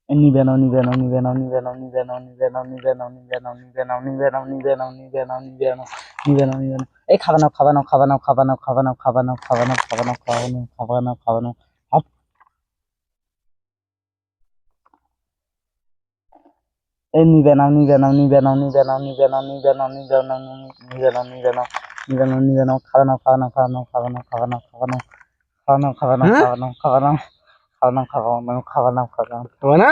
নিবে নাও নিবে নাও নিবে নাও নিবে নাও নিবে নাও নিবে নাও নিবে নাও নিবে নাও নিবে নাও নিবে নাও নিবে নাও নিবে নাও নিবে নাও নিবে নাও নিবে নাও এই খাবা নাও খাবা নাও খাবা নাও খাবা নাও খাবা নাও খাবা নাও খাবা নাও খাবা নাও খাবা নাও খাবা নাও খাবা নাও আপ এই নিবে নাও নিবে নাও নিবে নাও নিবে নাও নিবে নাও নিবে নাও নিবে নাও নিবে নাও নিবে নাও নিবে নাও নিবে নাও খাবা নাও খাবা নাও খাবা নাও খাবা নাও খাবা নাও খাবা নাও খাবা নাও খাবা নাও খাবা নাও খাবা নাও খাবা নাও খাবা নাও খাবা নাও খাবা না